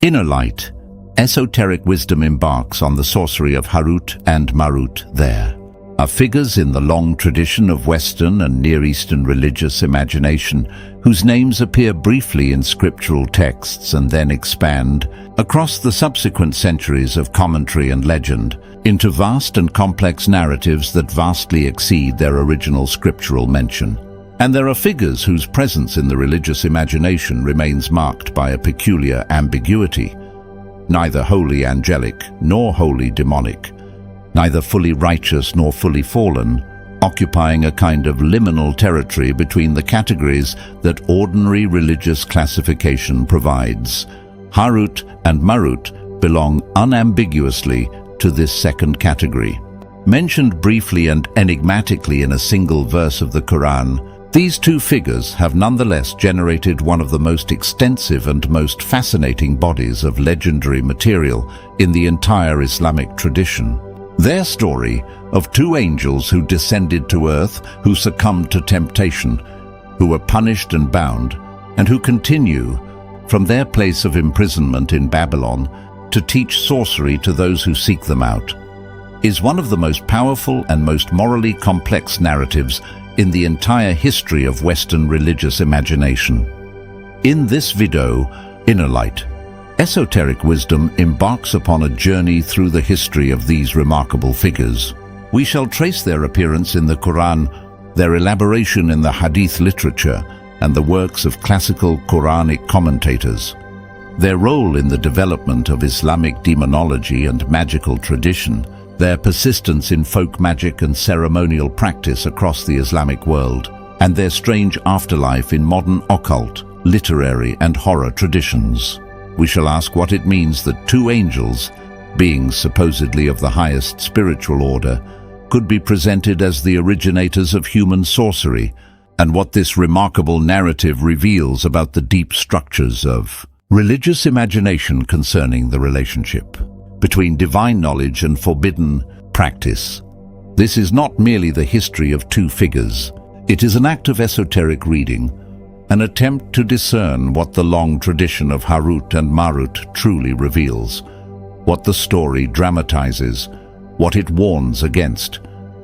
Inner light. Esoteric wisdom embarks on the sorcery of Harut and Marut. There are figures in the long tradition of Western and Near Eastern religious imagination whose names appear briefly in scriptural texts and then expand across the subsequent centuries of commentary and legend into vast and complex narratives that vastly exceed their original scriptural mention. And there are figures whose presence in the religious imagination remains marked by a peculiar ambiguity, neither wholly angelic nor wholly demonic, neither fully righteous nor fully fallen, occupying a kind of liminal territory between the categories that ordinary religious classification provides. Harut and Marut belong unambiguously to this second category. Mentioned briefly and enigmatically in a single verse of the Quran, these two figures have nonetheless generated one of the most extensive and most fascinating bodies of legendary material in the entire Islamic tradition. Their story of two angels who descended to earth, who succumbed to temptation, who were punished and bound, and who continue from their place of imprisonment in Babylon to teach sorcery to those who seek them out, is one of the most powerful and most morally complex narratives in the entire history of Western religious imagination. In this video, Inner Light, Esoteric wisdom embarks upon a journey through the history of these remarkable figures. We shall trace their appearance in the Quran, their elaboration in the hadith literature, and the works of classical Quranic commentators, their role in the development of Islamic demonology and magical tradition, their persistence in folk magic and ceremonial practice across the Islamic world, and their strange afterlife in modern occult, literary, and horror traditions. We shall ask what it means that two angels, beings supposedly of the highest spiritual order, could be presented as the originators of human sorcery, and what this remarkable narrative reveals about the deep structures of religious imagination concerning the relationship between divine knowledge and forbidden practice. This is not merely the history of two figures. It is an act of esoteric reading, an attempt to discern what the long tradition of Harut and Marut truly reveals, what the story dramatizes, what it warns against,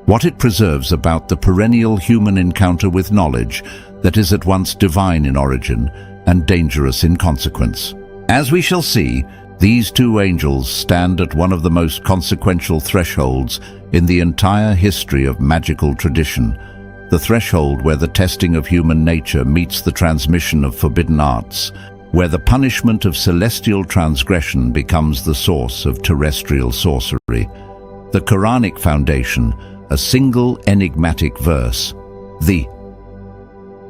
what it preserves about the perennial human encounter with knowledge that is at once divine in origin and dangerous in consequence. As we shall see, these two angels stand at one of the most consequential thresholds in the entire history of magical tradition, the threshold where the testing of human nature meets the transmission of forbidden arts, where the punishment of celestial transgression becomes the source of terrestrial sorcery. The Quranic foundation, a single enigmatic verse. The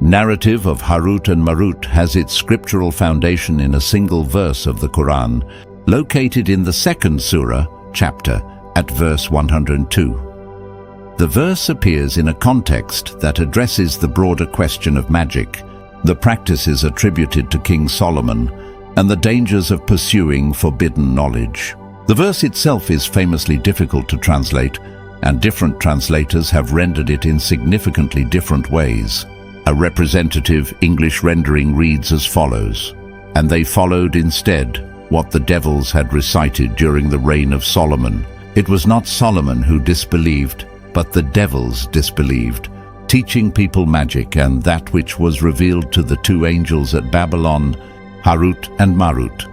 narrative of Harut and Marut has its scriptural foundation in a single verse of the Quran, located in the second surah, chapter, at verse 102. The verse appears in a context that addresses the broader question of magic, the practices attributed to King Solomon, and the dangers of pursuing forbidden knowledge. The verse itself is famously difficult to translate, and different translators have rendered it in significantly different ways. A representative English rendering reads as follows: "And they followed instead what the devils had recited during the reign of Solomon. It was not Solomon who disbelieved, but the devils disbelieved, teaching people magic and that which was revealed to the two angels at Babylon, Harut and Marut.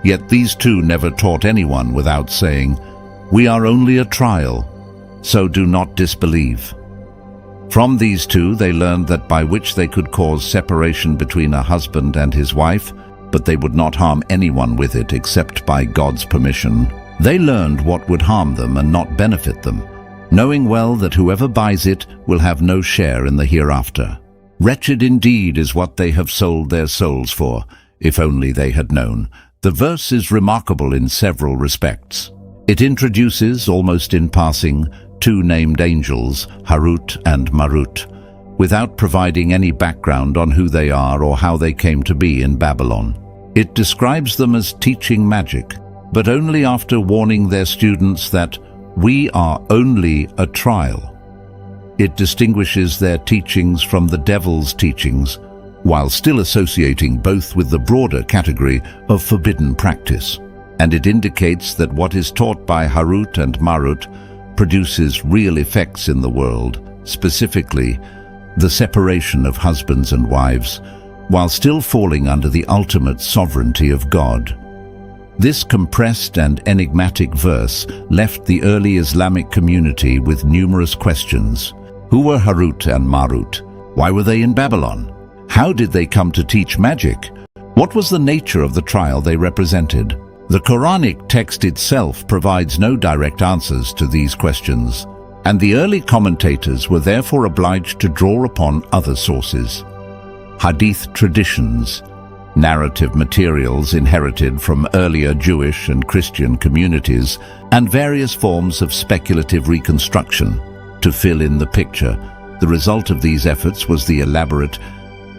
Yet these two never taught anyone without saying, 'We are only a trial, so do not disbelieve.' From these two they learned that by which they could cause separation between a husband and his wife, but they would not harm anyone with it except by God's permission. They learned what would harm them and not benefit them, knowing well that whoever buys it will have no share in the hereafter. Wretched indeed is what they have sold their souls for, if only they had known." The verse is remarkable in several respects. It introduces, almost in passing, two named angels, Harut and Marut, without providing any background on who they are or how they came to be in Babylon. It describes them as teaching magic, but only after warning their students that we are only a trial. It distinguishes their teachings from the devil's teachings, while still associating both with the broader category of forbidden practice. And it indicates that what is taught by Harut and Marut produces real effects in the world, specifically the separation of husbands and wives, while still falling under the ultimate sovereignty of God. This compressed and enigmatic verse left the early Islamic community with numerous questions. Who were Harut and Marut? Why were they in Babylon? How did they come to teach magic? What was the nature of the trial they represented? The Quranic text itself provides no direct answers to these questions, and the early commentators were therefore obliged to draw upon other sources. Hadith traditions, narrative materials inherited from earlier Jewish and Christian communities, and various forms of speculative reconstruction to fill in the picture. The result of these efforts was the elaborate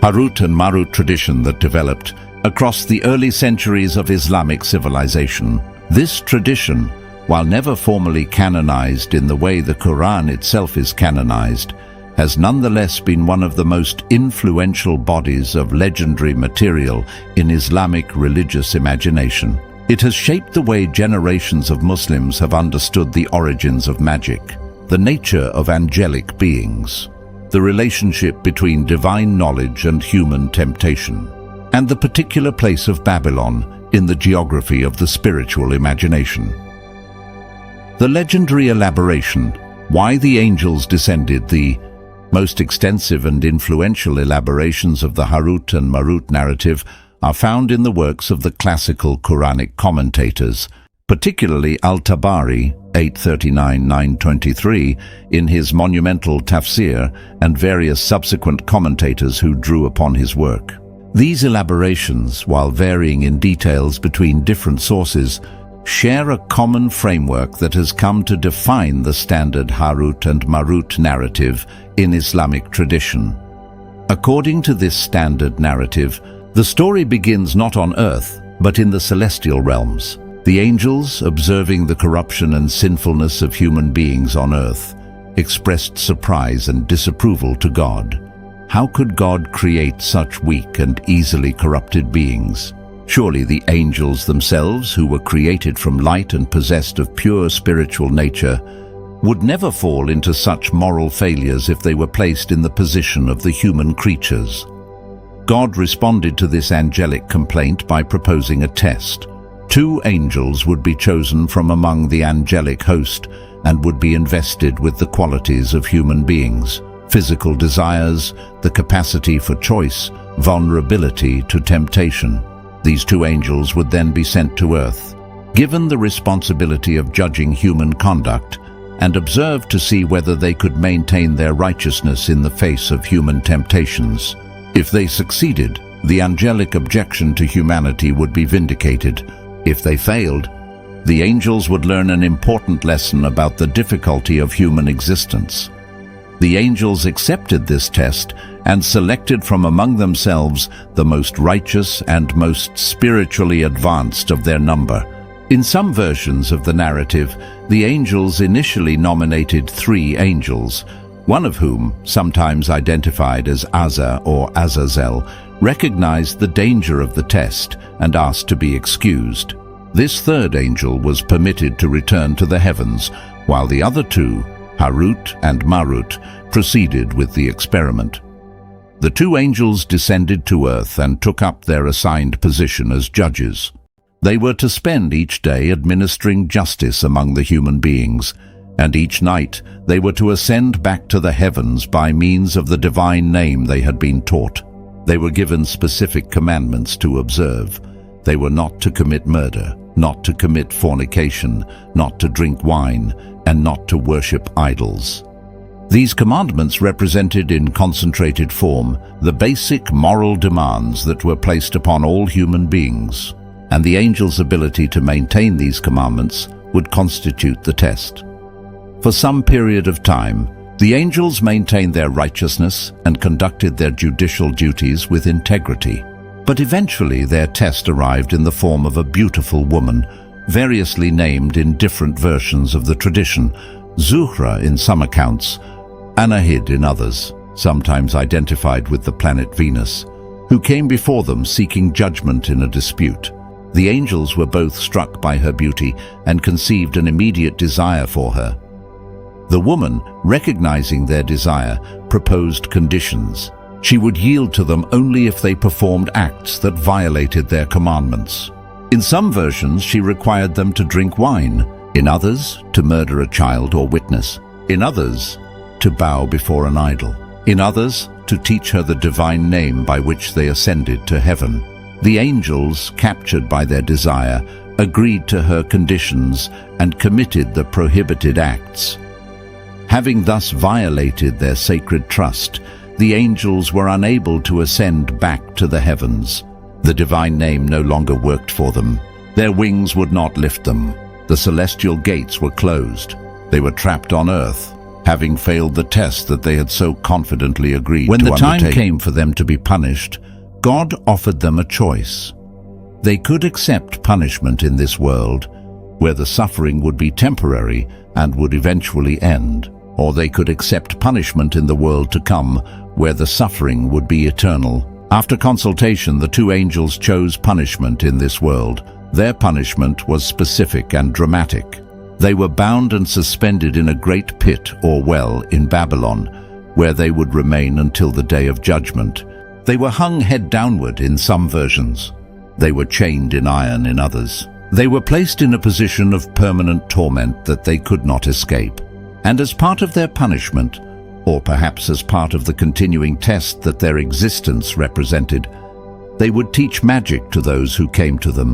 Harut and Marut tradition that developed across the early centuries of Islamic civilization. This tradition, while never formally canonized in the way the Quran itself is canonized, has nonetheless been one of the most influential bodies of legendary material in Islamic religious imagination. It has shaped the way generations of Muslims have understood the origins of magic, the nature of angelic beings, the relationship between divine knowledge and human temptation, and the particular place of Babylon in the geography of the spiritual imagination. The legendary Elaboration, why the angels descended. The most extensive and influential elaborations of the Harut and Marut narrative are found in the works of the classical Quranic commentators, particularly Al-Tabari, 839-923, in his monumental tafsir, and various subsequent commentators who drew upon his work. These elaborations, while varying in details between different sources, share a common framework that has come to define the standard Harut and Marut narrative in Islamic tradition. According to this standard narrative, the story begins not on earth, but in the celestial realms. The angels, observing the corruption and sinfulness of human beings on earth, expressed surprise and disapproval to God. How could God create such weak and easily corrupted beings? Surely the angels themselves, who were created from light and possessed of pure spiritual nature, would never fall into such moral failures if they were placed in the position of the human creatures. God responded to this angelic complaint by proposing a test. 2 angels would be chosen from among the angelic host and would be invested with the qualities of human beings: physical desires, the capacity for choice, vulnerability to temptation. These 2 angels would then be sent to earth, given the responsibility of judging human conduct, and observed to see whether they could maintain their righteousness in the face of human temptations. If they succeeded, the angelic objection to humanity would be vindicated. If they failed, the angels would learn an important lesson about the difficulty of human existence. The angels accepted this test and selected from among themselves the most righteous and most spiritually advanced of their number. In some versions of the narrative, the angels initially nominated 3 angels, one of whom, sometimes identified as Azza or Azazel, recognized the danger of the test and asked to be excused. This 3rd angel was permitted to return to the heavens, while the other 2, Harut and Marut, proceeded with the experiment. The 2 angels descended to earth and took up their assigned position as judges. They were to spend each day administering justice among the human beings, and each night they were to ascend back to the heavens by means of the divine name they had been taught. They were given specific commandments to observe. They were not to commit murder, not to commit fornication, not to drink wine, and not to worship idols. These commandments represented in concentrated form the basic moral demands that were placed upon all human beings, and the angels' ability to maintain these commandments would constitute the test. For some period of time, the angels maintained their righteousness and conducted their judicial duties with integrity. But eventually their test arrived in the form of a beautiful woman, variously named in different versions of the tradition: Zuhra in some accounts, Anahid in others, sometimes identified with the planet Venus. who came before them seeking judgment in a dispute. The angels were both struck by her beauty and conceived an immediate desire for her. The woman, recognizing their desire, proposed conditions. She would yield to them only if they performed acts that violated their commandments. In some versions, she required them to drink wine. In others, to murder a child or witness. In others, to bow before an idol. In others, to teach her the divine name by which they ascended to heaven. The angels, captured by their desire, agreed to her conditions and committed the prohibited acts. Having thus violated their sacred trust, the angels were unable to ascend back to the heavens. The divine name no longer worked for them. Their wings would not lift them. The celestial gates were closed. They were trapped on earth, having failed the test that they had so confidently agreed to undertake. When the time came for them to be punished, God offered them a choice. They could accept punishment in this world, where the suffering would be temporary and would eventually end, or they could accept punishment in the world to come, where the suffering would be eternal. After consultation, the two angels chose punishment in this world. Their punishment was specific and dramatic. They were bound and suspended in a great pit or well in Babylon, where they would remain until the day of judgment. They were hung head downward in some versions. They were chained in iron in others. They were placed in a position of permanent torment that they could not escape. And as part of their punishment, or perhaps as part of the continuing test that their existence represented, they would teach magic to those who came to them,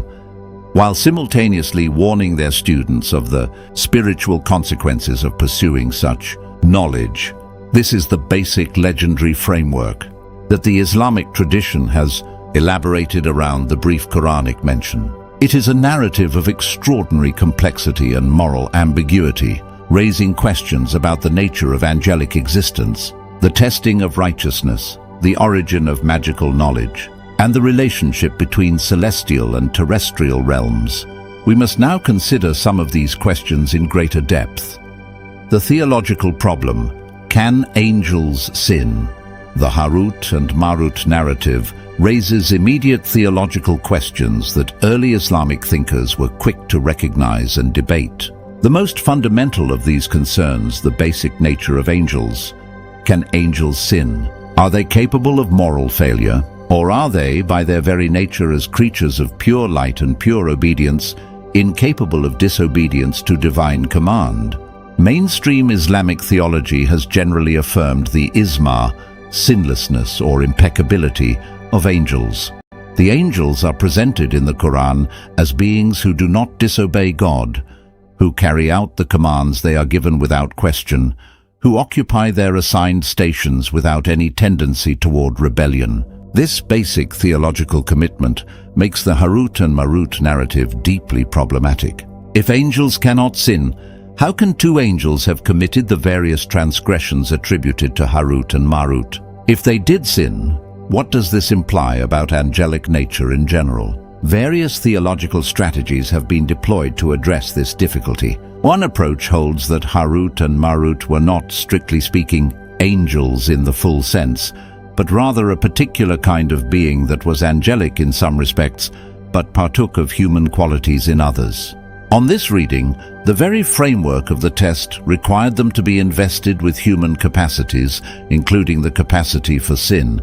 while simultaneously warning their students of the spiritual consequences of pursuing such knowledge. This is the basic legendary framework that the Islamic tradition has elaborated around the brief Quranic mention. It is a narrative of extraordinary complexity and moral ambiguity, raising questions about the nature of angelic existence, the testing of righteousness, the origin of magical knowledge, and the relationship between celestial and terrestrial realms. We must now consider some of these questions in greater depth. The theological problem: can angels sin? The Harut and Marut narrative raises immediate theological questions that early Islamic thinkers were quick to recognize and debate. The most fundamental of these concerns the basic nature of angels. Can angels sin? Are they capable of moral failure? Or are they, by their very nature as creatures of pure light and pure obedience, incapable of disobedience to divine command? Mainstream Islamic theology has generally affirmed the isma, sinlessness or impeccability, of angels. The angels are presented in the Quran as beings who do not disobey God, who carry out the commands they are given without question, who occupy their assigned stations without any tendency toward rebellion. This basic theological commitment makes the Harut and Marut narrative deeply problematic. If angels cannot sin, how can two angels have committed the various transgressions attributed to Harut and Marut? If they did sin, what does this imply about angelic nature in general? Various theological strategies have been deployed to address this difficulty. One approach holds that Harut and Marut were not, strictly speaking, angels in the full sense, but rather a particular kind of being that was angelic in some respects, but partook of human qualities in others. On this reading, the very framework of the test required them to be invested with human capacities, including the capacity for sin,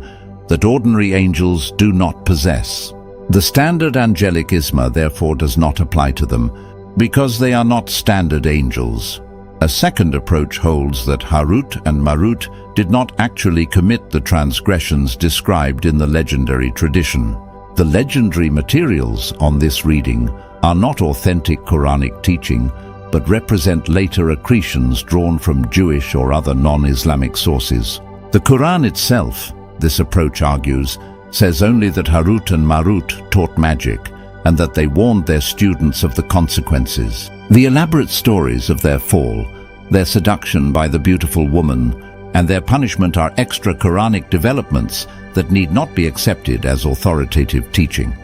that ordinary angels do not possess. The standard angelic isma therefore does not apply to them, because they are not standard angels. A second approach holds that Harut and Marut did not actually commit the transgressions described in the legendary tradition. The legendary materials on this reading are not authentic Quranic teaching, but represent later accretions drawn from Jewish or other non-Islamic sources. The Quran itself, this approach argues, says only that Harut and Marut taught magic, and that they warned their students of the consequences. The elaborate stories of their fall, their seduction by the beautiful woman, and their punishment are extra Quranic developments that need not be accepted as authoritative teaching.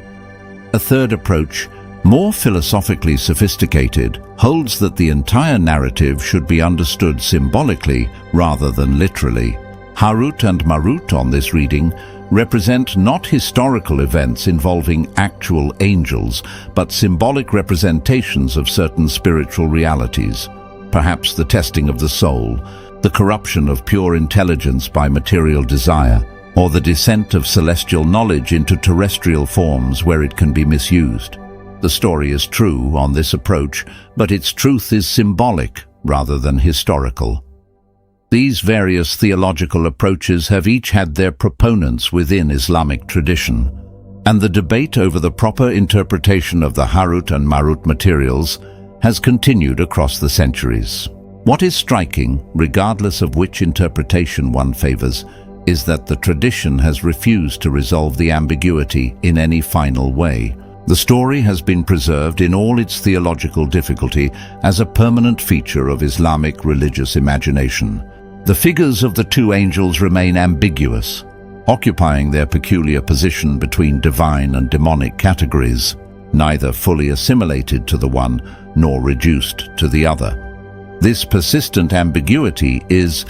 A third approach, more philosophically sophisticated, holds that the entire narrative should be understood symbolically rather than literally. Harut and Marut on this reading represent not historical events involving actual angels, but symbolic representations of certain spiritual realities, perhaps the testing of the soul, the corruption of pure intelligence by material desire, or the descent of celestial knowledge into terrestrial forms where it can be misused. The story is true on this approach, but its truth is symbolic rather than historical. These various theological approaches have each had their proponents within Islamic tradition, and the debate over the proper interpretation of the Harut and Marut materials has continued across the centuries. What is striking, regardless of which interpretation one favors, is that the tradition has refused to resolve the ambiguity in any final way. The story has been preserved in all its theological difficulty as a permanent feature of Islamic religious imagination. The figures of the two angels remain ambiguous, occupying their peculiar position between divine and demonic categories, neither fully assimilated to the one nor reduced to the other. This persistent ambiguity is,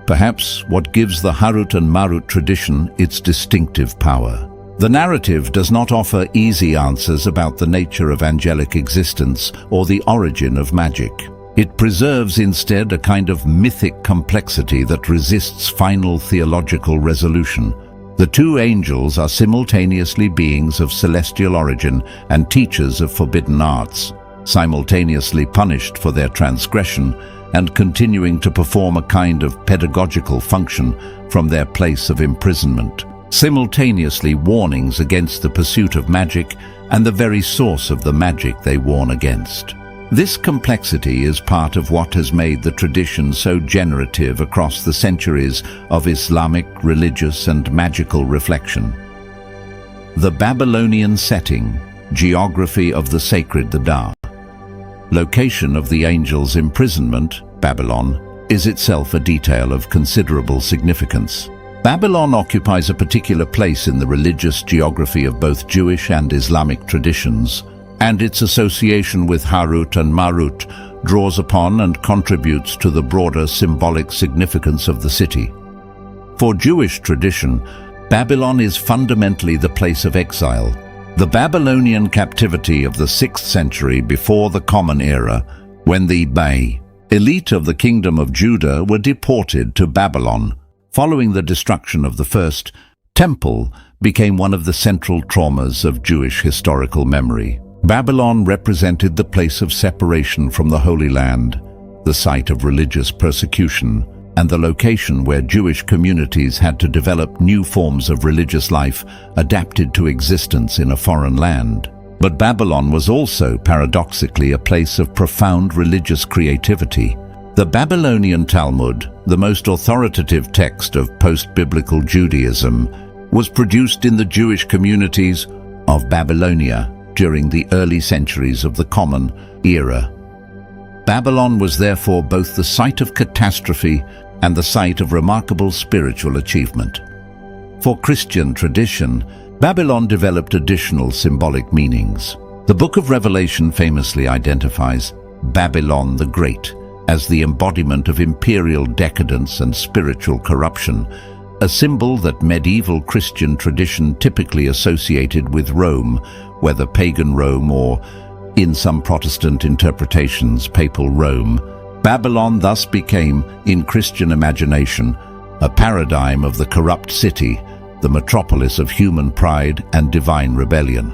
perhaps, what gives the Harut and Marut tradition its distinctive power. The narrative does not offer easy answers about the nature of angelic existence or the origin of magic. It preserves instead a kind of mythic complexity that resists final theological resolution. The two angels are simultaneously beings of celestial origin and teachers of forbidden arts, simultaneously punished for their transgression and continuing to perform a kind of pedagogical function from their place of imprisonment, simultaneously warnings against the pursuit of magic and the very source of the magic they warn against. This complexity is part of what has made the tradition so generative across the centuries of Islamic religious and magical reflection. The Babylonian setting, geography of the sacred Dada. Location of the angel's imprisonment, Babylon, is itself a detail of considerable significance. Babylon occupies a particular place in the religious geography of both Jewish and Islamic traditions, and its association with Harut and Marut draws upon and contributes to the broader symbolic significance of the city. For Jewish tradition, Babylon is fundamentally the place of exile. The Babylonian captivity of the 6th century before the Common Era, when the elite of the Kingdom of Judah were deported to Babylon, following the destruction of the first temple, became one of the central traumas of Jewish historical memory. Babylon represented the place of separation from the Holy Land, the site of religious persecution, and the location where Jewish communities had to develop new forms of religious life adapted to existence in a foreign land. But Babylon was also, paradoxically, a place of profound religious creativity. The Babylonian Talmud, the most authoritative text of post-biblical Judaism, was produced in the Jewish communities of Babylonia during the early centuries of the Common Era. Babylon was therefore both the site of catastrophe and the site of remarkable spiritual achievement. For Christian tradition, Babylon developed additional symbolic meanings. The Book of Revelation famously identifies Babylon the Great as the embodiment of imperial decadence and spiritual corruption, a symbol that medieval Christian tradition typically associated with Rome, whether pagan Rome or, in some Protestant interpretations, papal Rome. Babylon thus became, in Christian imagination, a paradigm of the corrupt city, the metropolis of human pride and divine rebellion.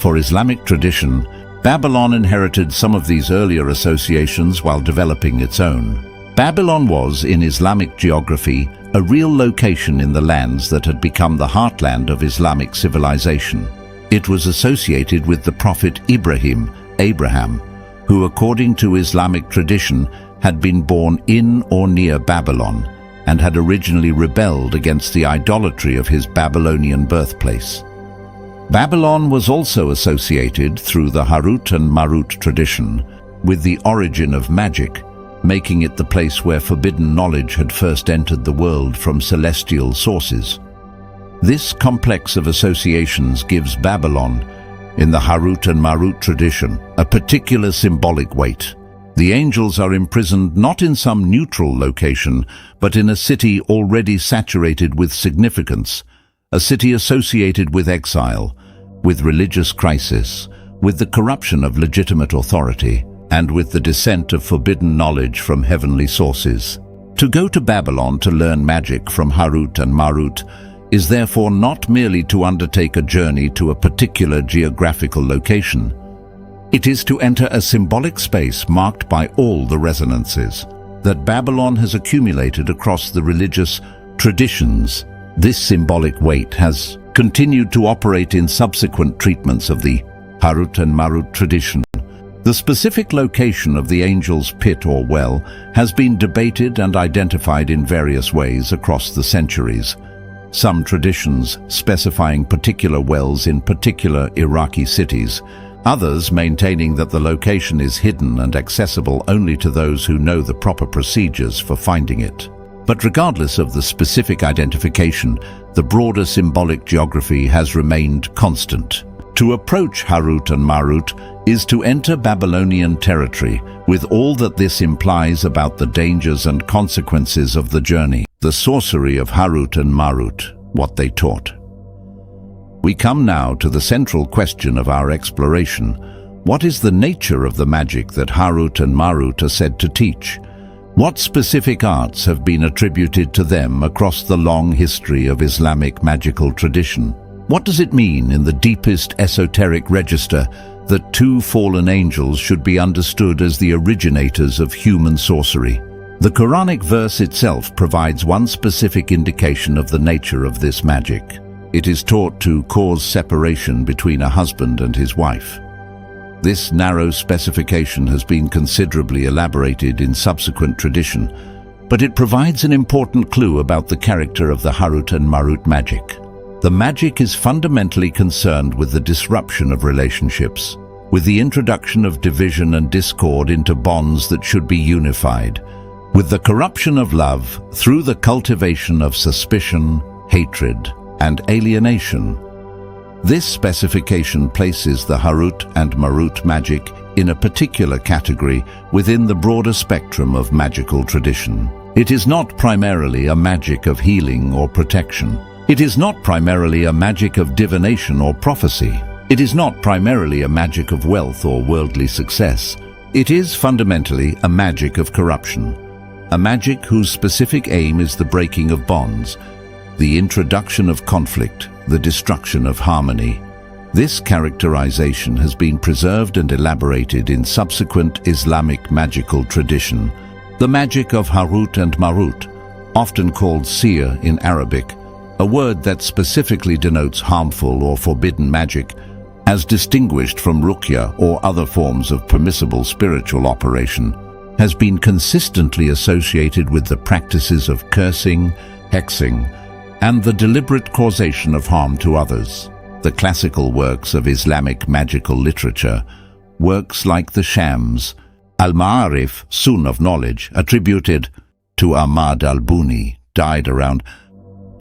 For Islamic tradition, Babylon inherited some of these earlier associations while developing its own. Babylon was, in Islamic geography, a real location in the lands that had become the heartland of Islamic civilization. It was associated with the prophet Abraham, who, according to Islamic tradition, had been born in or near Babylon and had originally rebelled against the idolatry of his Babylonian birthplace. Babylon was also associated, through the Harut and Marut tradition, with the origin of magic, making it the place where forbidden knowledge had first entered the world from celestial sources. This complex of associations gives Babylon, in the Harut and Marut tradition, a particular symbolic weight. The angels are imprisoned not in some neutral location, but in a city already saturated with significance, a city associated with exile, with religious crisis, with the corruption of legitimate authority, and with the descent of forbidden knowledge from heavenly sources. To go to Babylon to learn magic from Harut and Marut is therefore not merely to undertake a journey to a particular geographical location. It is to enter a symbolic space marked by all the resonances that Babylon has accumulated across the religious traditions. This symbolic weight has continued to operate in subsequent treatments of the Harut and Marut tradition. The specific location of the angel's pit or well has been debated and identified in various ways across the centuries. Some traditions specifying particular wells in particular Iraqi cities, others maintaining that the location is hidden and accessible only to those who know the proper procedures for finding it. But regardless of the specific identification, the broader symbolic geography has remained constant. To approach Harut and Marut is to enter Babylonian territory with all that this implies about the dangers and consequences of the journey. The sorcery of Harut and Marut, what they taught. We come now to the central question of our exploration. What is the nature of the magic that Harut and Marut are said to teach? What specific arts have been attributed to them across the long history of Islamic magical tradition? What does it mean in the deepest esoteric register that two fallen angels should be understood as the originators of human sorcery? The Quranic verse itself provides one specific indication of the nature of this magic. It is taught to cause separation between a husband and his wife. This narrow specification has been considerably elaborated in subsequent tradition, but it provides an important clue about the character of the Harut and Marut magic. The magic is fundamentally concerned with the disruption of relationships, with the introduction of division and discord into bonds that should be unified, with the corruption of love through the cultivation of suspicion, hatred, and alienation. This specification places the Harut and Marut magic in a particular category within the broader spectrum of magical tradition. It is not primarily a magic of healing or protection. It is not primarily a magic of divination or prophecy. It is not primarily a magic of wealth or worldly success. It is fundamentally a magic of corruption, a magic whose specific aim is the breaking of bonds, the introduction of conflict, the destruction of harmony. This characterization has been preserved and elaborated in subsequent Islamic magical tradition. The magic of Harut and Marut, often called seer in Arabic, a word that specifically denotes harmful or forbidden magic, as distinguished from ruqya or other forms of permissible spiritual operation, has been consistently associated with the practices of cursing, hexing, and the deliberate causation of harm to others. The classical works of Islamic magical literature, works like the Shams, Al-Ma'arif, Sun of Knowledge, attributed to Ahmad al-Buni, died around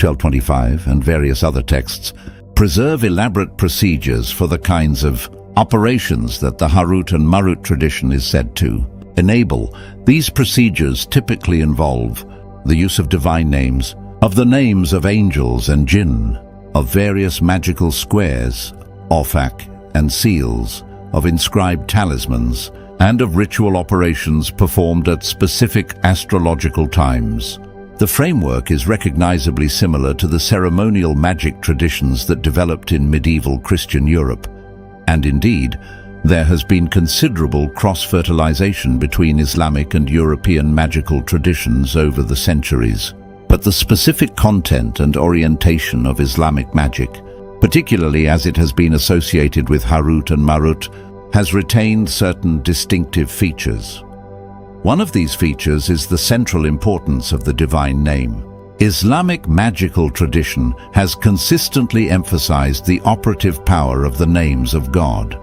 1225, and various other texts, preserve elaborate procedures for the kinds of operations that the Harut and Marut tradition is said to enable. These procedures typically involve the use of divine names, of the names of angels and jinn, of various magical squares, ofak, and seals, of inscribed talismans, and of ritual operations performed at specific astrological times. The framework is recognizably similar to the ceremonial magic traditions that developed in medieval Christian Europe, and indeed, there has been considerable cross-fertilization between Islamic and European magical traditions over the centuries. But the specific content and orientation of Islamic magic, particularly as it has been associated with Harut and Marut, has retained certain distinctive features. One of these features is the central importance of the divine name. Islamic magical tradition has consistently emphasized the operative power of the names of God,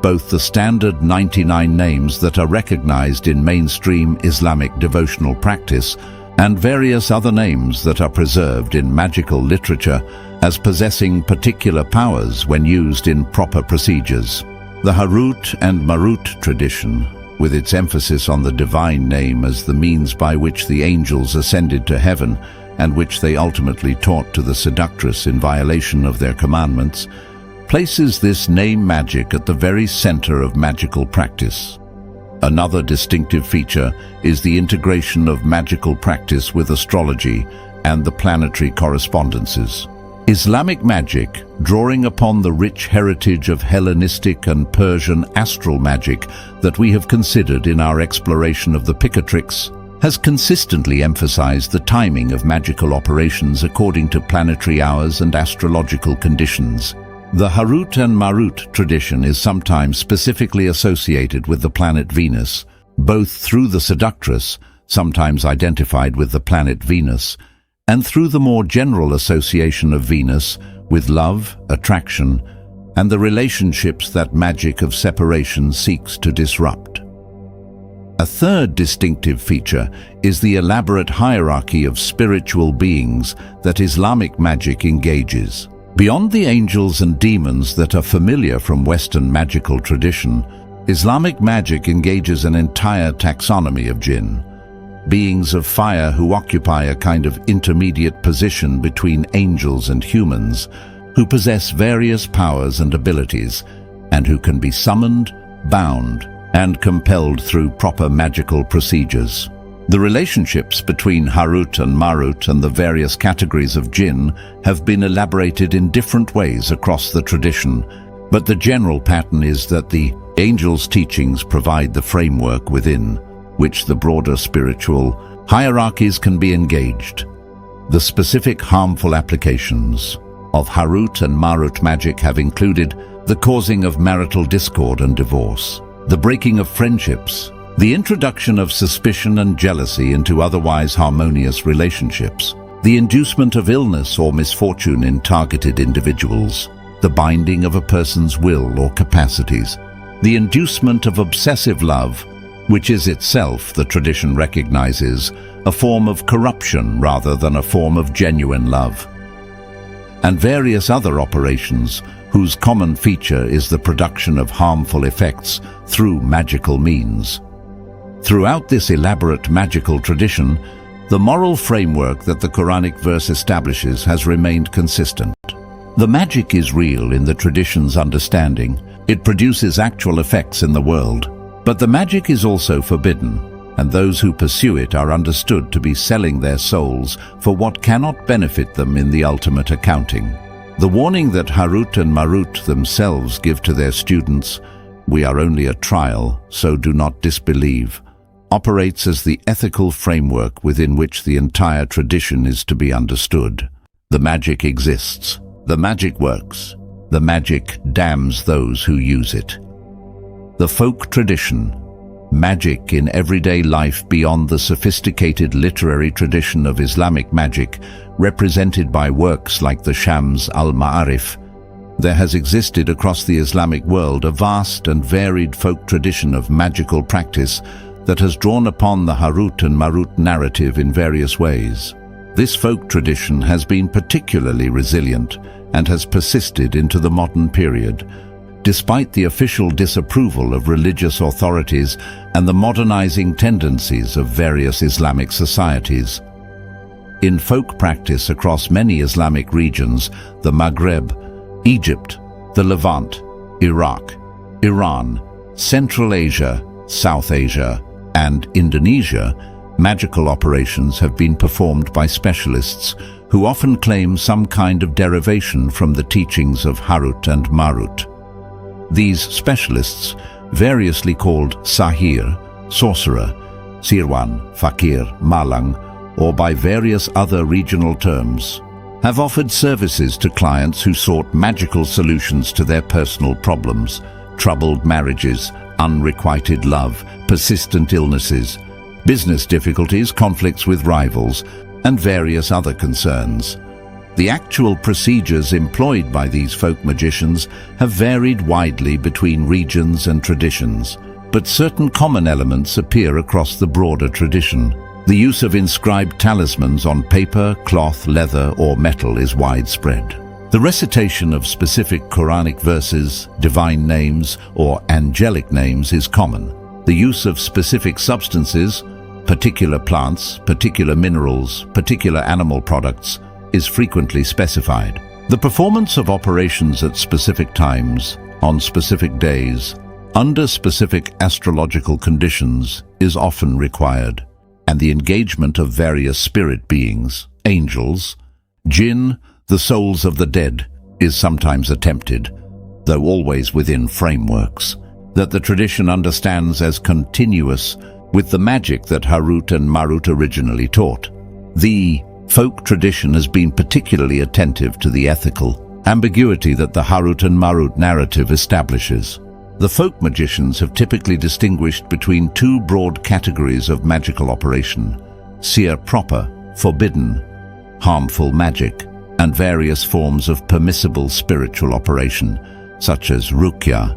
both the standard 99 names that are recognized in mainstream Islamic devotional practice and various other names that are preserved in magical literature as possessing particular powers when used in proper procedures. The Harut and Marut tradition, with its emphasis on the divine name as the means by which the angels ascended to heaven, and which they ultimately taught to the seductress in violation of their commandments, places this name magic at the very center of magical practice. Another distinctive feature is the integration of magical practice with astrology and the planetary correspondences. Islamic magic, drawing upon the rich heritage of Hellenistic and Persian astral magic that we have considered in our exploration of the Picatrix, has consistently emphasized the timing of magical operations according to planetary hours and astrological conditions. The Harut and Marut tradition is sometimes specifically associated with the planet Venus, both through the seductress, sometimes identified with the planet Venus, and through the more general association of Venus with love, attraction, and the relationships that magic of separation seeks to disrupt. A third distinctive feature is the elaborate hierarchy of spiritual beings that Islamic magic engages. Beyond the angels and demons that are familiar from Western magical tradition, Islamic magic engages an entire taxonomy of jinn, beings of fire who occupy a kind of intermediate position between angels and humans, who possess various powers and abilities, and who can be summoned, bound, and compelled through proper magical procedures. The relationships between Harut and Marut and the various categories of jinn have been elaborated in different ways across the tradition, but the general pattern is that the angels' teachings provide the framework within which the broader spiritual hierarchies can be engaged. The specific harmful applications of Harut and Marut magic have included the causing of marital discord and divorce, the breaking of friendships, the introduction of suspicion and jealousy into otherwise harmonious relationships, the inducement of illness or misfortune in targeted individuals, the binding of a person's will or capacities, the inducement of obsessive love, which is itself, the tradition recognizes, a form of corruption rather than a form of genuine love, and various other operations whose common feature is the production of harmful effects through magical means. Throughout this elaborate magical tradition, the moral framework that the Quranic verse establishes has remained consistent. The magic is real in the tradition's understanding. It produces actual effects in the world. But the magic is also forbidden, and those who pursue it are understood to be selling their souls for what cannot benefit them in the ultimate accounting. The warning that Harut and Marut themselves give to their students, "We are only a trial, so do not disbelieve," operates as the ethical framework within which the entire tradition is to be understood. The magic exists. The magic works. The magic damns those who use it. The folk tradition, magic in everyday life beyond the sophisticated literary tradition of Islamic magic, represented by works like the Shams al-Ma'arif. There has existed across the Islamic world a vast and varied folk tradition of magical practice that has drawn upon the Harut and Marut narrative in various ways. This folk tradition has been particularly resilient and has persisted into the modern period, despite the official disapproval of religious authorities and the modernizing tendencies of various Islamic societies. In folk practice across many Islamic regions, the Maghreb, Egypt, the Levant, Iraq, Iran, Central Asia, South Asia, and Indonesia, magical operations have been performed by specialists who often claim some kind of derivation from the teachings of Harut and Marut. These specialists, variously called Sahir, Sorcerer, Sirwan, Fakir, Malang, or by various other regional terms, have offered services to clients who sought magical solutions to their personal problems, troubled marriages, unrequited love, persistent illnesses, business difficulties, conflicts with rivals, and various other concerns. The actual procedures employed by these folk magicians have varied widely between regions and traditions, but certain common elements appear across the broader tradition. The use of inscribed talismans on paper, cloth, leather, or metal is widespread. The recitation of specific Quranic verses, divine names, or angelic names is common. The use of specific substances, particular plants, particular minerals, particular animal products is frequently specified. The performance of operations at specific times, on specific days, under specific astrological conditions is often required, and the engagement of various spirit beings, angels, jinn, the souls of the dead, is sometimes attempted, though always within frameworks that the tradition understands as continuous with the magic that Harut and Marut originally taught. The folk tradition has been particularly attentive to the ethical ambiguity that the Harut and Marut narrative establishes. The folk magicians have typically distinguished between two broad categories of magical operation: seer proper, forbidden, harmful magic, and various forms of permissible spiritual operation, such as ruqya,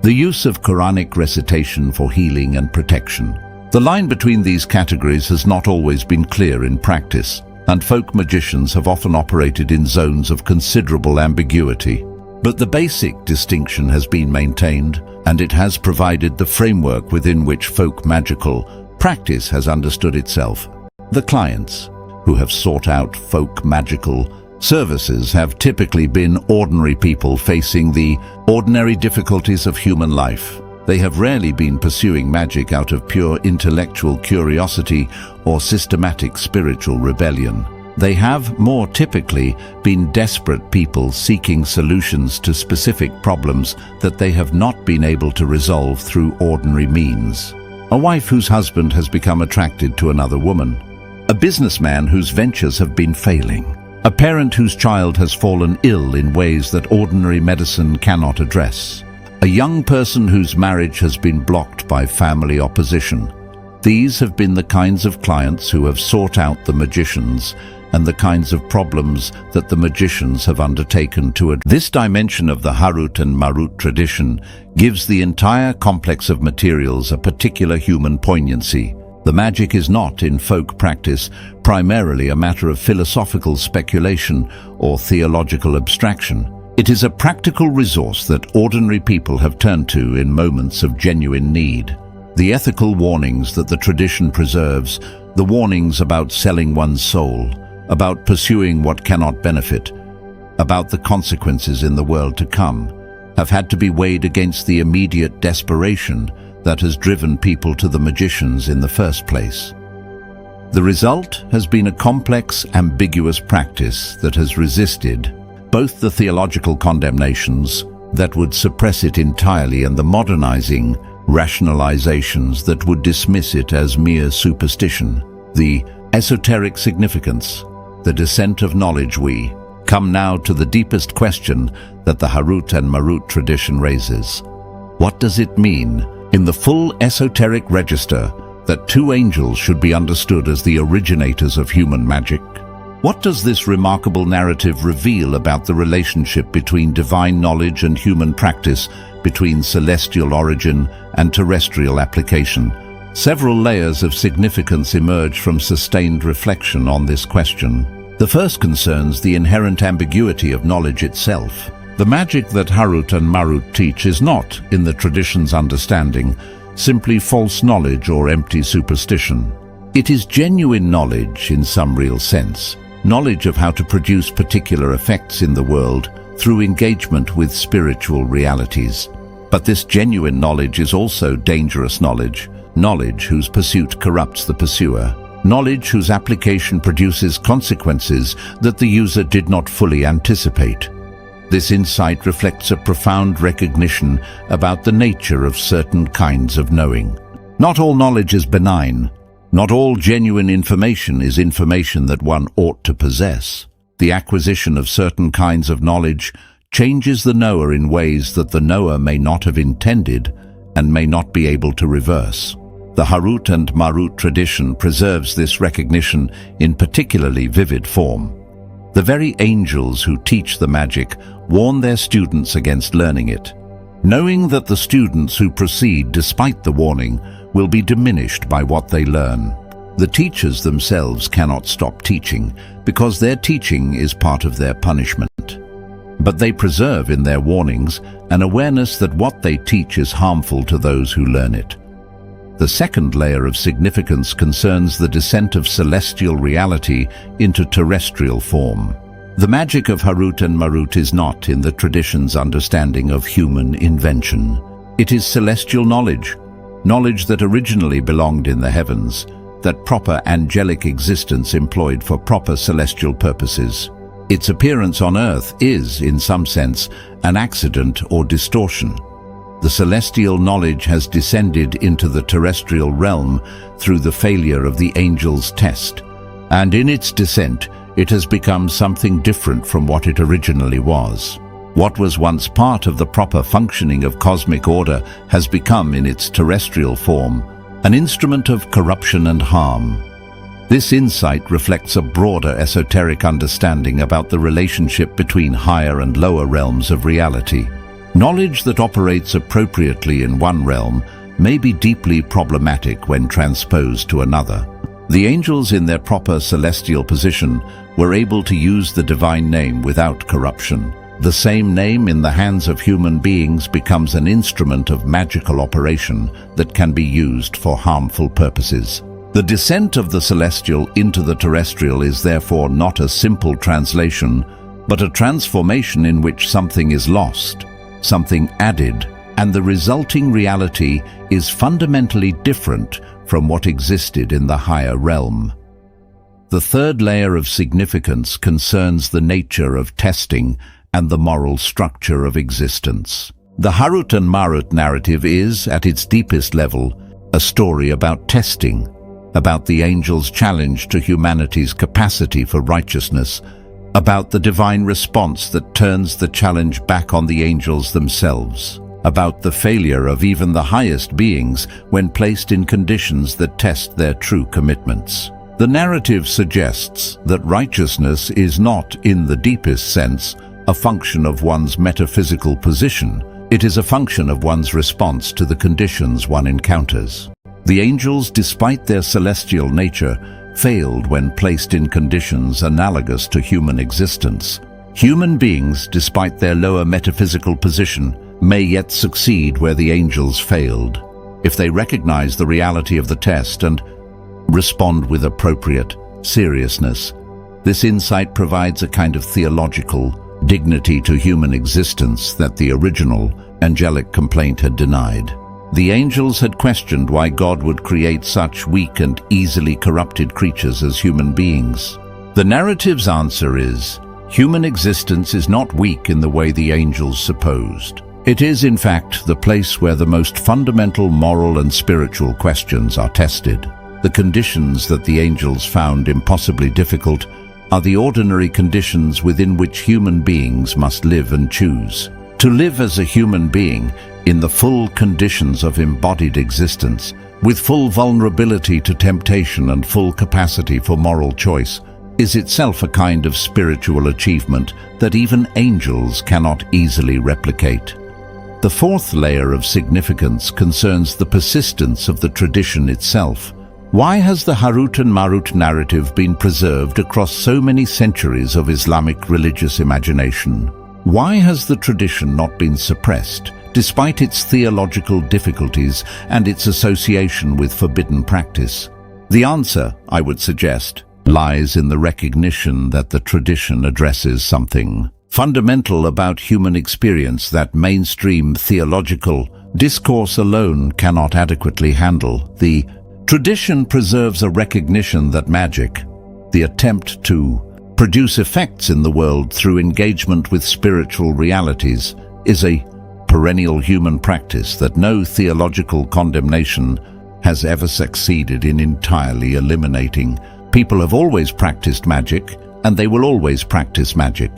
the use of Quranic recitation for healing and protection. The line between these categories has not always been clear in practice, and folk magicians have often operated in zones of considerable ambiguity. But the basic distinction has been maintained, and it has provided the framework within which folk magical practice has understood itself. The clients who have sought out folk magical services have typically been ordinary people facing the ordinary difficulties of human life. They have rarely been pursuing magic out of pure intellectual curiosity or systematic spiritual rebellion. They have more typically been desperate people seeking solutions to specific problems that they have not been able to resolve through ordinary means. A wife whose husband has become attracted to another woman. A businessman whose ventures have been failing. A parent whose child has fallen ill in ways that ordinary medicine cannot address. A young person whose marriage has been blocked by family opposition. These have been the kinds of clients who have sought out the magicians and the kinds of problems that the magicians have undertaken to address. This dimension of the Harut and Marut tradition gives the entire complex of materials a particular human poignancy. The magic is not, in folk practice, primarily a matter of philosophical speculation or theological abstraction. It is a practical resource that ordinary people have turned to in moments of genuine need. The ethical warnings that the tradition preserves, the warnings about selling one's soul, about pursuing what cannot benefit, about the consequences in the world to come, have had to be weighed against the immediate desperation that has driven people to the magicians in the first place. The result has been a complex, ambiguous practice that has resisted both the theological condemnations that would suppress it entirely and the modernizing rationalizations that would dismiss it as mere superstition. The esoteric significance, the descent of knowledge. We come now to the deepest question that the Harut and Marut tradition raises. What does it mean, in the full esoteric register, that two angels should be understood as the originators of human magic? What does this remarkable narrative reveal about the relationship between divine knowledge and human practice, between celestial origin and terrestrial application? Several layers of significance emerge from sustained reflection on this question. The first concerns the inherent ambiguity of knowledge itself. The magic that Harut and Marut teach is not, in the tradition's understanding, simply false knowledge or empty superstition. It is genuine knowledge in some real sense, knowledge of how to produce particular effects in the world through engagement with spiritual realities. But this genuine knowledge is also dangerous knowledge, knowledge whose pursuit corrupts the pursuer, knowledge whose application produces consequences that the user did not fully anticipate. This insight reflects a profound recognition about the nature of certain kinds of knowing. Not all knowledge is benign. Not all genuine information is information that one ought to possess. The acquisition of certain kinds of knowledge changes the knower in ways that the knower may not have intended and may not be able to reverse. The Harut and Marut tradition preserves this recognition in particularly vivid form. The very angels who teach the magic warn their students against learning it, knowing that the students who proceed despite the warning will be diminished by what they learn. The teachers themselves cannot stop teaching because their teaching is part of their punishment. But they preserve in their warnings an awareness that what they teach is harmful to those who learn it. The second layer of significance concerns the descent of celestial reality into terrestrial form. The magic of Harut and Marut is not in the tradition's understanding of human invention. It is celestial knowledge, knowledge that originally belonged in the heavens, that proper angelic existence employed for proper celestial purposes. Its appearance on earth is, in some sense, an accident or distortion. The celestial knowledge has descended into the terrestrial realm through the failure of the angel's test, and in its descent, it has become something different from what it originally was. What was once part of the proper functioning of cosmic order has become, in its terrestrial form, an instrument of corruption and harm. This insight reflects a broader esoteric understanding about the relationship between higher and lower realms of reality. Knowledge that operates appropriately in one realm may be deeply problematic when transposed to another. The angels in their proper celestial position were able to use the divine name without corruption. The same name in the hands of human beings becomes an instrument of magical operation that can be used for harmful purposes. The descent of the celestial into the terrestrial is therefore not a simple translation, but a transformation in which something is lost, something added, and the resulting reality is fundamentally different from what existed in the higher realm. The third layer of significance concerns the nature of testing and the moral structure of existence. The Harut and Marut narrative is, at its deepest level, a story about testing, about the angel's challenge to humanity's capacity for righteousness, about the divine response that turns the challenge back on the angels themselves, about the failure of even the highest beings when placed in conditions that test their true commitments. The narrative suggests that righteousness is not, in the deepest sense, a function of one's metaphysical position. It is a function of one's response to the conditions one encounters. The angels, despite their celestial nature, failed when placed in conditions analogous to human existence. Human beings, despite their lower metaphysical position, may yet succeed where the angels failed, if they recognize the reality of the test and respond with appropriate seriousness. This insight provides a kind of theological dignity to human existence that the original angelic complaint had denied. The angels had questioned why God would create such weak and easily corrupted creatures as human beings. The narrative's answer is, human existence is not weak in the way the angels supposed. It is, in fact, the place where the most fundamental moral and spiritual questions are tested. The conditions that the angels found impossibly difficult are the ordinary conditions within which human beings must live and choose. To live as a human being in the full conditions of embodied existence, with full vulnerability to temptation and full capacity for moral choice, is itself a kind of spiritual achievement that even angels cannot easily replicate. The fourth layer of significance concerns the persistence of the tradition itself. Why has the Harut and Marut narrative been preserved across so many centuries of Islamic religious imagination? Why has the tradition not been suppressed, despite its theological difficulties and its association with forbidden practice? The answer, I would suggest, lies in the recognition that the tradition addresses something fundamental about human experience that mainstream theological discourse alone cannot adequately handle. The tradition preserves a recognition that magic, the attempt to produce effects in the world through engagement with spiritual realities, is a perennial human practice that no theological condemnation has ever succeeded in entirely eliminating. People have always practiced magic, and they will always practice magic.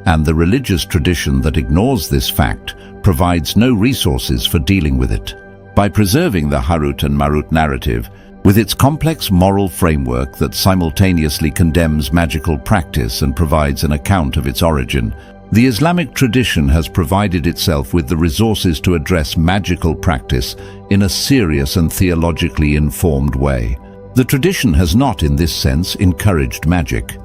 And the religious tradition that ignores this fact provides no resources for dealing with it. By preserving the Harut and Marut narrative, with its complex moral framework that simultaneously condemns magical practice and provides an account of its origin, the Islamic tradition has provided itself with the resources to address magical practice in a serious and theologically informed way. The tradition has not, in this sense, encouraged magic.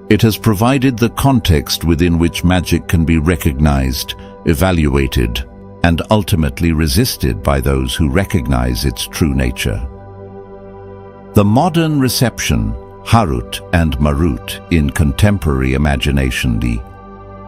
It has provided the context within which magic can be recognized, evaluated, and ultimately resisted by those who recognize its true nature. The modern reception, Harut and Marut, in contemporary imagination. The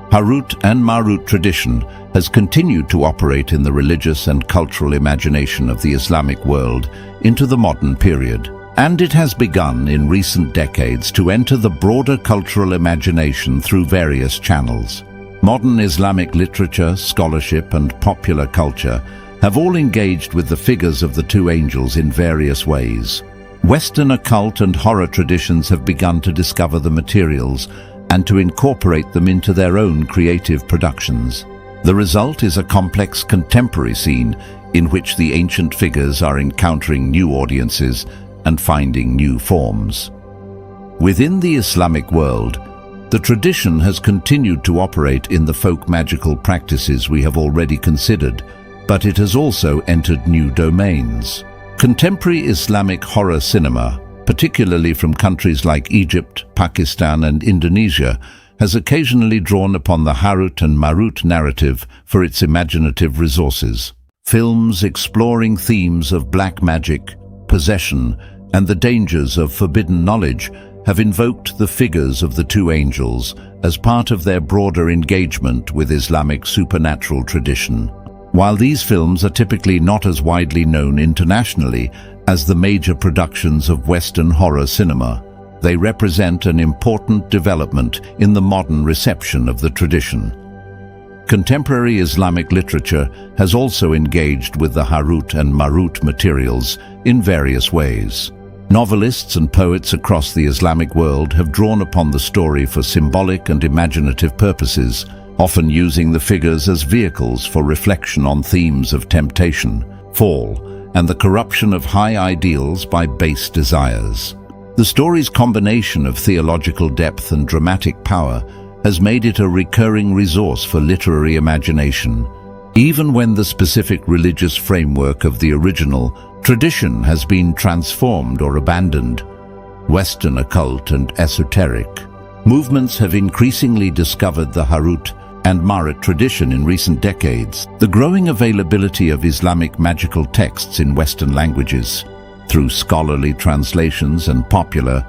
Harut and Marut tradition has continued to operate in the religious and cultural imagination of the Islamic world into the modern period, and it has begun in recent decades to enter the broader cultural imagination through various channels. Modern Islamic literature, scholarship, and popular culture have all engaged with the figures of the two angels in various ways. Western occult and horror traditions have begun to discover the materials and to incorporate them into their own creative productions. The result is a complex contemporary scene in which the ancient figures are encountering new audiences and finding new forms. Within the Islamic world, the tradition has continued to operate in the folk magical practices we have already considered, but it has also entered new domains. Contemporary Islamic horror cinema, particularly from countries like Egypt, Pakistan, and Indonesia, has occasionally drawn upon the Harut and Marut narrative for its imaginative resources. Films exploring themes of black magic, possession, and the dangers of forbidden knowledge have invoked the figures of the two angels as part of their broader engagement with Islamic supernatural tradition. While these films are typically not as widely known internationally as the major productions of Western horror cinema, they represent an important development in the modern reception of the tradition. Contemporary Islamic literature has also engaged with the Harut and Marut materials in various ways. Novelists and poets across the Islamic world have drawn upon the story for symbolic and imaginative purposes, often using the figures as vehicles for reflection on themes of temptation, fall, and the corruption of high ideals by base desires. The story's combination of theological depth and dramatic power has made it a recurring resource for literary imagination, even when the specific religious framework of the original tradition has been transformed or abandoned. Western occult and esoteric movements have increasingly discovered the Harut and Marut tradition in recent decades. The growing availability of Islamic magical texts in Western languages, through scholarly translations and popular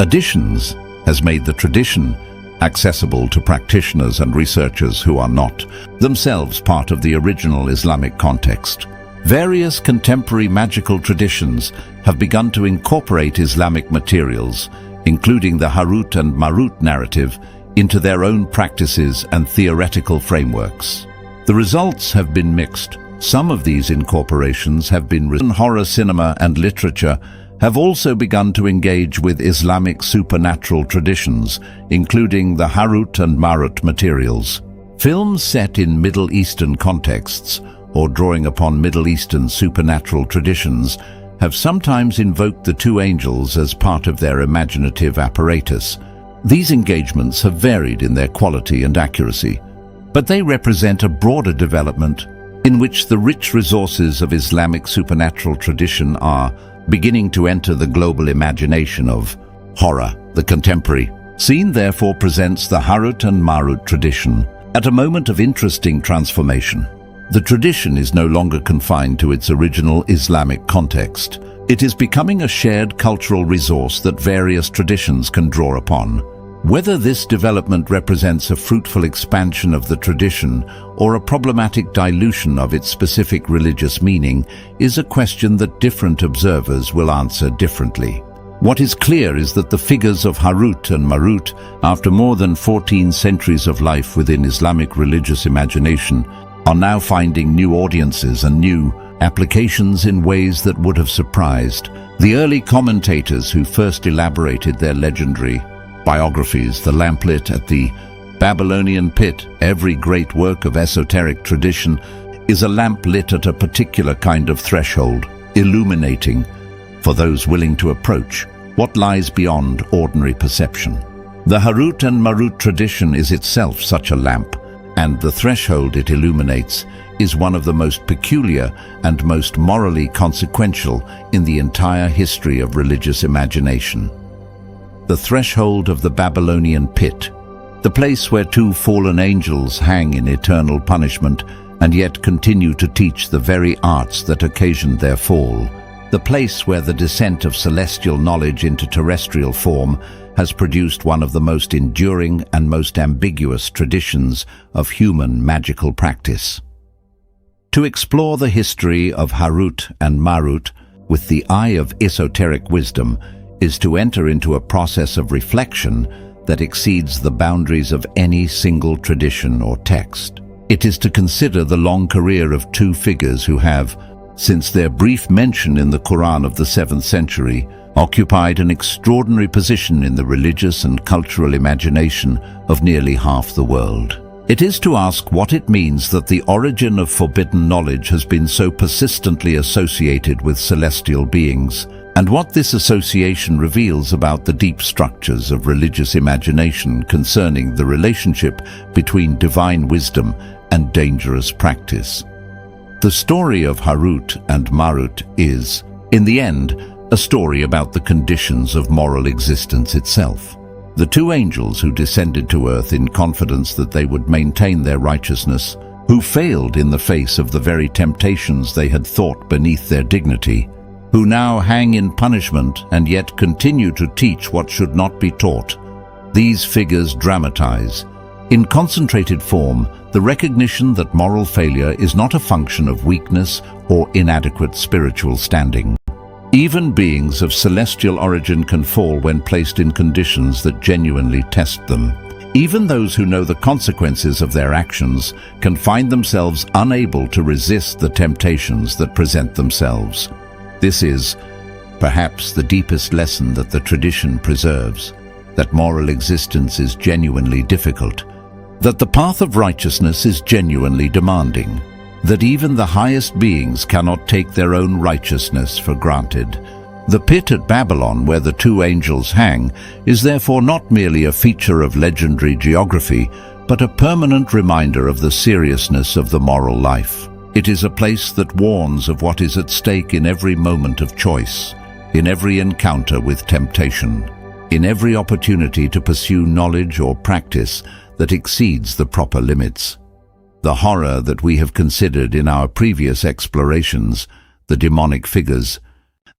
editions, has made the tradition accessible to practitioners and researchers who are not themselves part of the original Islamic context. Various contemporary magical traditions have begun to incorporate Islamic materials, including the Harut and Marut narrative, into their own practices and theoretical frameworks. The results have been mixed. Some of these incorporations have been written. Horror cinema and literature have also begun to engage with Islamic supernatural traditions, including the Harut and Marut materials. Films set in Middle Eastern contexts, or drawing upon Middle Eastern supernatural traditions, have sometimes invoked the two angels as part of their imaginative apparatus. These engagements have varied in their quality and accuracy, but they represent a broader development in which the rich resources of Islamic supernatural tradition are beginning to enter the global imagination of horror. The contemporary scene therefore presents the Harut and Marut tradition at a moment of interesting transformation. The tradition is no longer confined to its original Islamic context. It is becoming a shared cultural resource that various traditions can draw upon. Whether this development represents a fruitful expansion of the tradition or a problematic dilution of its specific religious meaning is a question that different observers will answer differently. What is clear is that the figures of Harut and Marut, after more than 14 centuries of life within Islamic religious imagination, are now finding new audiences and new applications in ways that would have surprised the early commentators who first elaborated their legendary biographies. The lamplit at the Babylonian Pit. Every great work of esoteric tradition is a lamp lit at a particular kind of threshold, illuminating, for those willing to approach, what lies beyond ordinary perception. The Harut and Marut tradition is itself such a lamp, and the threshold it illuminates is one of the most peculiar and most morally consequential in the entire history of religious imagination. The threshold of the Babylonian Pit, the place where two fallen angels hang in eternal punishment, and yet continue to teach the very arts that occasioned their fall. The place where the descent of celestial knowledge into terrestrial form has produced one of the most enduring and most ambiguous traditions of human magical practice. To explore the history of Harut and Marut with the eye of esoteric wisdom is to enter into a process of reflection that exceeds the boundaries of any single tradition or text. It is to consider the long career of two figures who have, since their brief mention in the Quran of the 7th century, occupied an extraordinary position in the religious and cultural imagination of nearly half the world. It is to ask what it means that the origin of forbidden knowledge has been so persistently associated with celestial beings, and what this association reveals about the deep structures of religious imagination concerning the relationship between divine wisdom and dangerous practice. The story of Harut and Marut is, in the end, a story about the conditions of moral existence itself. The two angels who descended to earth in confidence that they would maintain their righteousness, who failed in the face of the very temptations they had thought beneath their dignity, who now hang in punishment and yet continue to teach what should not be taught. These figures dramatize, in concentrated form, the recognition that moral failure is not a function of weakness or inadequate spiritual standing. Even beings of celestial origin can fall when placed in conditions that genuinely test them. Even those who know the consequences of their actions can find themselves unable to resist the temptations that present themselves. This is, perhaps, the deepest lesson that the tradition preserves, that moral existence is genuinely difficult, that the path of righteousness is genuinely demanding, that even the highest beings cannot take their own righteousness for granted. The pit at Babylon, where the two angels hang, is therefore not merely a feature of legendary geography, but a permanent reminder of the seriousness of the moral life. It is a place that warns of what is at stake in every moment of choice, in every encounter with temptation, in every opportunity to pursue knowledge or practice that exceeds the proper limits. The horror that we have considered in our previous explorations, the demonic figures,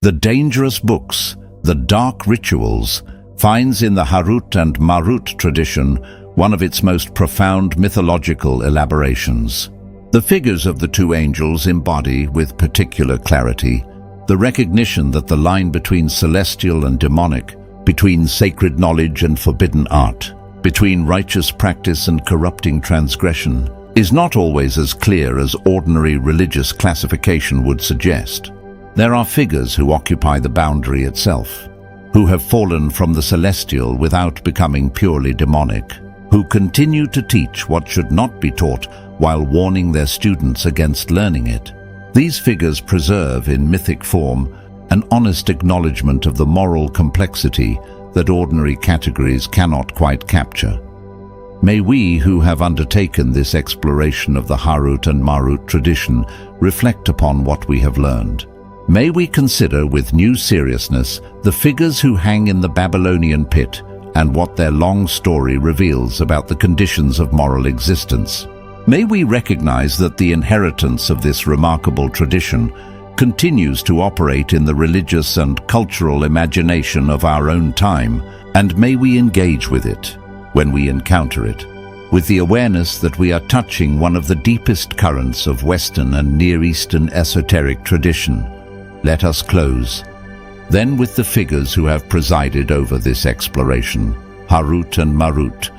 the dangerous books, the dark rituals, finds in the Harut and Marut tradition one of its most profound mythological elaborations. The figures of the two angels embody, with particular clarity, the recognition that the line between celestial and demonic, between sacred knowledge and forbidden art, between righteous practice and corrupting transgression, is not always as clear as ordinary religious classification would suggest. There are figures who occupy the boundary itself, who have fallen from the celestial without becoming purely demonic, who continue to teach what should not be taught while warning their students against learning it. These figures preserve in mythic form an honest acknowledgement of the moral complexity that ordinary categories cannot quite capture. May we who have undertaken this exploration of the Harut and Marut tradition reflect upon what we have learned. May we consider with new seriousness the figures who hang in the Babylonian pit and what their long story reveals about the conditions of moral existence. May we recognize that the inheritance of this remarkable tradition continues to operate in the religious and cultural imagination of our own time, and may we engage with it, when we encounter it, with the awareness that we are touching one of the deepest currents of Western and Near Eastern esoteric tradition. Let us close, then, with the figures who have presided over this exploration, Harut and Marut,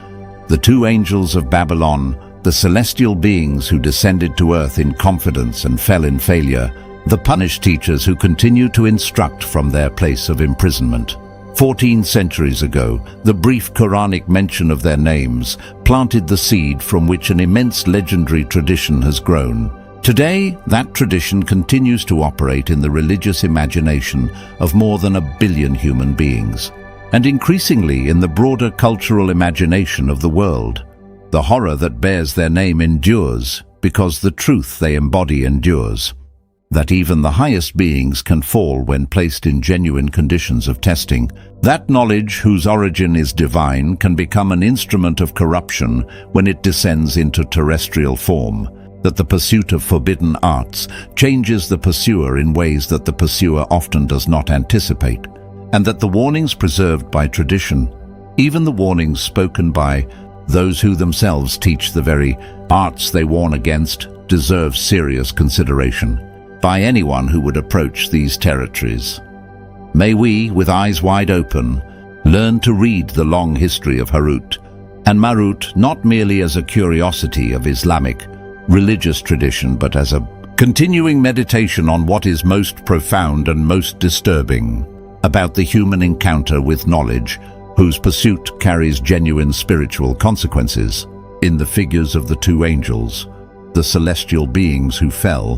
the two angels of Babylon, the celestial beings who descended to earth in confidence and fell in failure, the punished teachers who continue to instruct from their place of imprisonment. 14 centuries ago, the brief Quranic mention of their names planted the seed from which an immense legendary tradition has grown. Today, that tradition continues to operate in the religious imagination of more than 1 billion human beings, and increasingly in the broader cultural imagination of the world. The horror that bears their name endures because the truth they embody endures. That even the highest beings can fall when placed in genuine conditions of testing. That knowledge whose origin is divine can become an instrument of corruption when it descends into terrestrial form. that the pursuit of forbidden arts changes the pursuer in ways that the pursuer often does not anticipate, and that the warnings preserved by tradition, even the warnings spoken by those who themselves teach the very arts they warn against, deserve serious consideration by anyone who would approach these territories. May we, with eyes wide open, learn to read the long history of Harut and Marut not merely as a curiosity of Islamic religious tradition, but as a continuing meditation on what is most profound and most disturbing about the human encounter with knowledge, whose pursuit carries genuine spiritual consequences, in the figures of the two angels, the celestial beings who fell,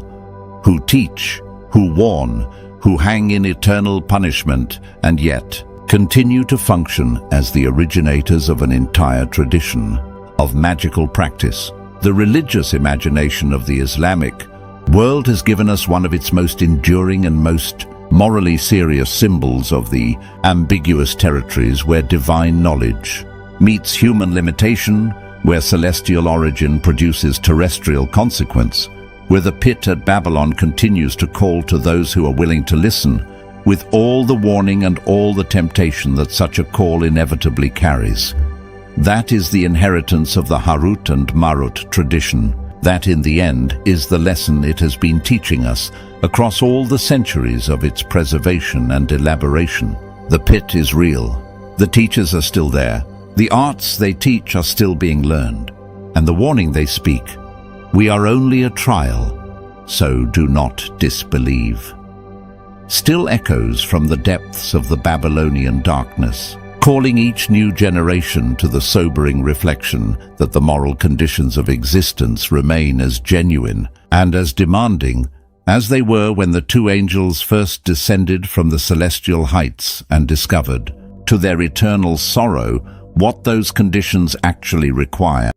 who teach, who warn, who hang in eternal punishment, and yet continue to function as the originators of an entire tradition of magical practice. The religious imagination of the Islamic world has given us one of its most enduring and most morally serious symbols of the ambiguous territories where divine knowledge meets human limitation, where celestial origin produces terrestrial consequence, where the pit at Babylon continues to call to those who are willing to listen, with all the warning and all the temptation that such a call inevitably carries. That is the inheritance of the Harut and Marut tradition. That, in the end, is the lesson it has been teaching us across all the centuries of its preservation and elaboration. The pit is real. The teachers are still there. The arts they teach are still being learned. And the warning they speak, we are only a trial, so do not disbelieve, still echoes from the depths of the Babylonian darkness, calling each new generation to the sobering reflection that the moral conditions of existence remain as genuine and as demanding as they were when the two angels first descended from the celestial heights and discovered, to their eternal sorrow, what those conditions actually require.